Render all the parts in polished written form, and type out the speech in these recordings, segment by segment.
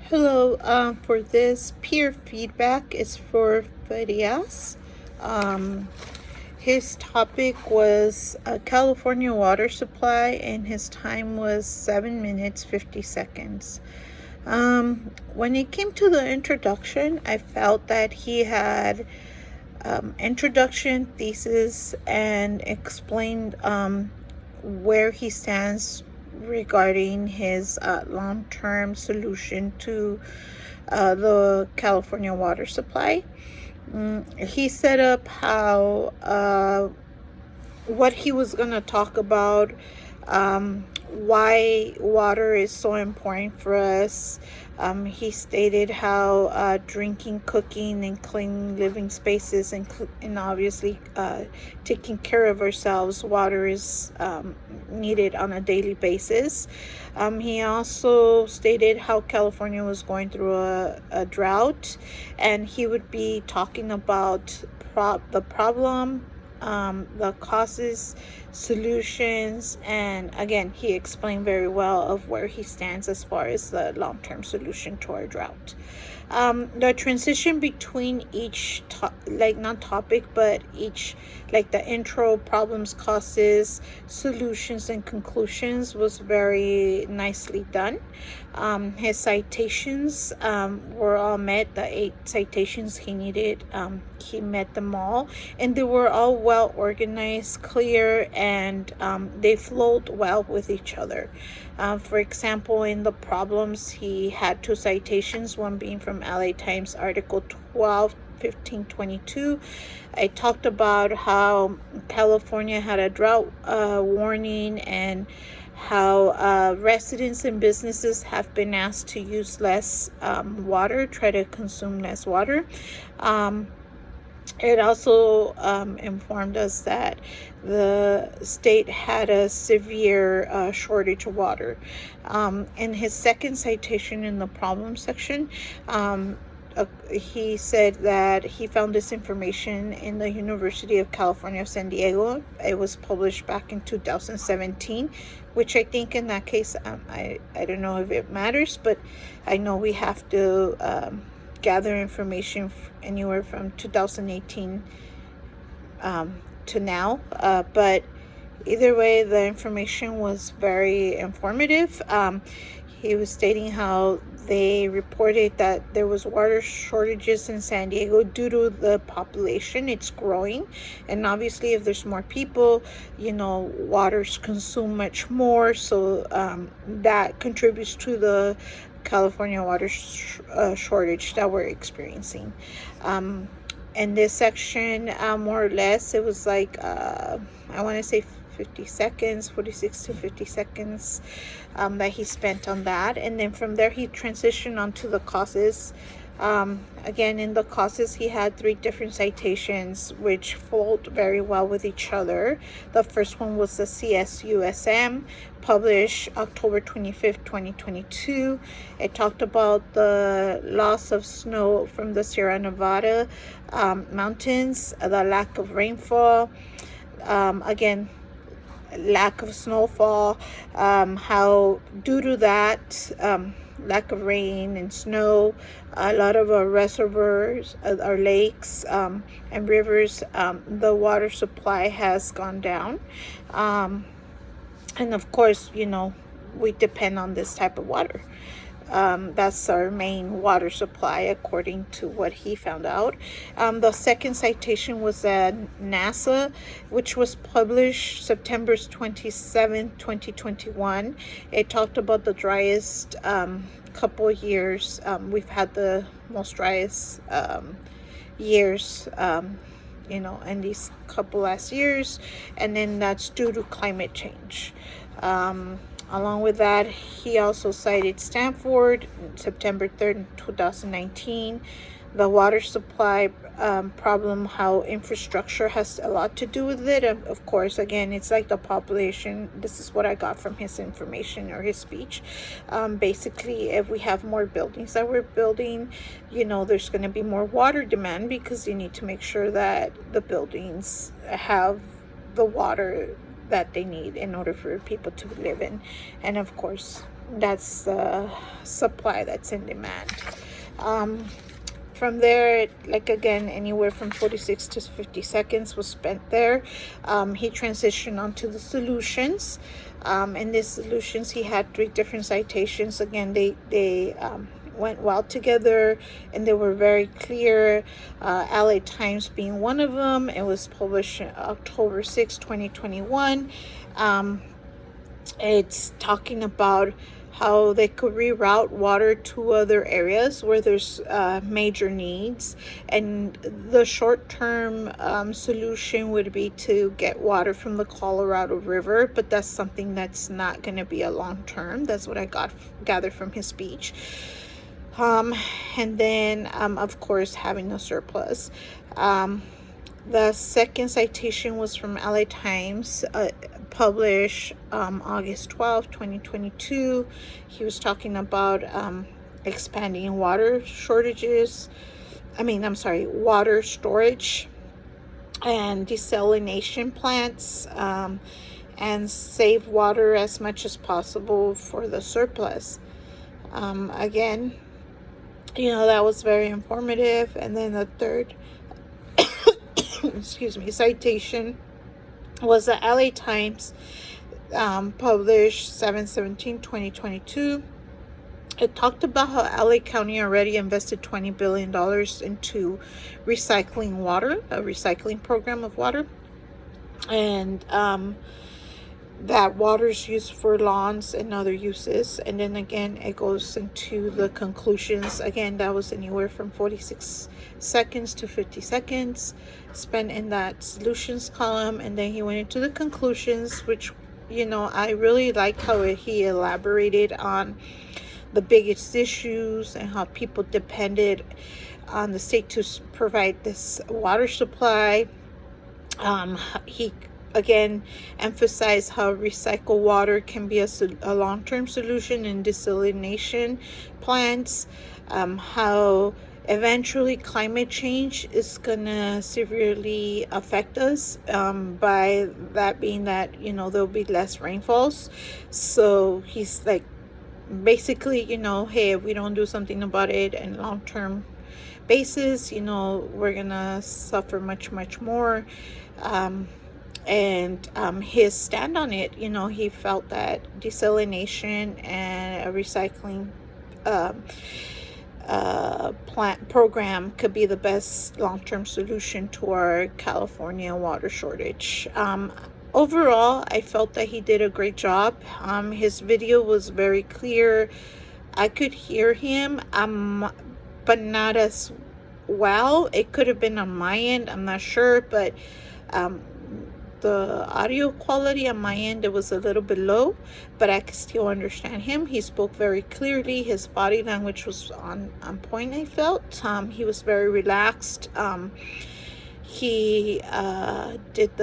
Hello, for this peer feedback is for Farias. Um, his topic was California water supply, and his time was 7 minutes 50 seconds. When it came to the introduction, I felt that he had introduction, thesis, and explained where he stands regarding his long-term solution to the California water supply. He set up how what he was going to talk about, why water is so important for us. He stated how drinking, cooking, and clean living spaces, and obviously taking care of ourselves, water is needed on a daily basis. He also stated how California was going through a drought, and he would be talking about the problem, the causes, solutions, and again, he explained very well of where he stands as far as the long-term solution to our drought. The transition between each not topic, but each, like the intro, problems, causes, solutions, and conclusions, was very nicely done. His citations were all met. The 8 citations he needed, he met them all, and they were all well organized, clear, and they flowed well with each other. For example, in the problems, he had 2 citations, one being from LA Times article 12/15/22. I talked about how California had a drought warning, and how residents and businesses have been asked to use less water, try to consume less water. It also informed us that the state had a severe shortage of water. In his second citation in the problem section, he said that he found this information in the University of California, San Diego. It was published back in 2017, which I think in that case, I don't know if it matters, but I know we have to gather information anywhere from 2018 to now. But either way, the information was very informative. He was stating how they reported that there was water shortages in San Diego due to the population. It's growing, and obviously if there's more people, water's consumed much more, so that contributes to the California water shortage that we're experiencing. In this section, more or less, it was like I want to say 50 seconds, 46 to 50 seconds that he spent on that. And then from there, he transitioned onto the causes. Again, in the causes, he had 3 different citations, which flowed very well with each other. The first one was the CSUSM, published October 25th, 2022. It talked about the loss of snow from the Sierra Nevada mountains, the lack of rainfall, again, lack of snowfall, how due to that lack of rain and snow, a lot of our reservoirs, our lakes, and rivers, the water supply has gone down. And of course, we depend on this type of water. That's our main water supply, according to what he found out. The second citation was at NASA, which was published September 27, 2021. It talked about the driest couple of years. We've had the most driest years, in these couple last years, and then that's due to climate change. Along with that, he also cited Stanford, September 3rd, 2019, the water supply problem, how infrastructure has a lot to do with it. And of course, again, it's like the population. This is what I got from his information or his speech. Basically, if we have more buildings that we're building, there's going to be more water demand, because you need to make sure that the buildings have the water that they need in order for people to live in. And of course, that's the supply that's in demand. From there, like again, anywhere from 46 to 50 seconds was spent there. He transitioned onto the solutions. In these solutions, he had 3 different citations. Again, they went well together, and they were very clear. LA Times being one of them. It was published October 6, 2021. It's talking about how they could reroute water to other areas where there's major needs, and the short-term solution would be to get water from the Colorado River, but that's something that's not going to be a long-term. That's what I gathered from his speech. And then of course, having a surplus. The second citation was from LA Times, published August 12, 2022. He was talking about expanding water storage and desalination plants, and save water as much as possible for the surplus. Again, that was very informative. And then the third citation was the LA Times, published 7/17/2022. It talked about how LA County already invested $20 billion into recycling water, a recycling program of water, and that water is used for lawns and other uses. And then again, it goes into the conclusions. Again, that was anywhere from 46 seconds to 50 seconds spent in that solutions column. And then he went into the conclusions, which, I really like how he elaborated on the biggest issues and how people depended on the state to provide this water supply. He again emphasize how recycled water can be a long-term solution in desalination plants, how eventually climate change is gonna severely affect us, by that being that there'll be less rainfalls. So he's like, basically, hey, if we don't do something about it in long-term basis, we're gonna suffer much more. And his stand on it, he felt that desalination and a recycling plant program could be the best long-term solution to our California water shortage. Overall, I felt that he did a great job. His video was very clear. I could hear him, but not as well. It could have been on my end, I'm not sure, but the audio quality on my end, it was a little bit low, but I could still understand him. He spoke very clearly. His body language was on point, I felt. He was very relaxed. He did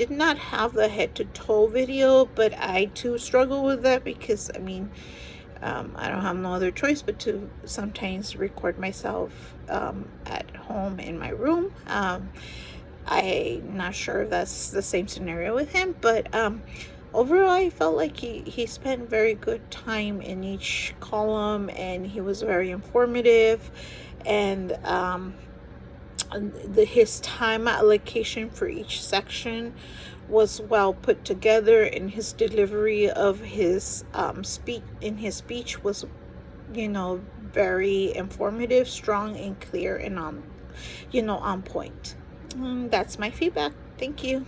not have the head to toe video, but I too struggle with that because I don't have no other choice but to sometimes record myself at home in my room. I'm not sure if that's the same scenario with him, but overall I felt like he spent very good time in each column, and he was very informative, and his time allocation for each section was well put together, and his delivery of his speech was very informative, strong, and clear, and on point. That's my feedback. Thank you.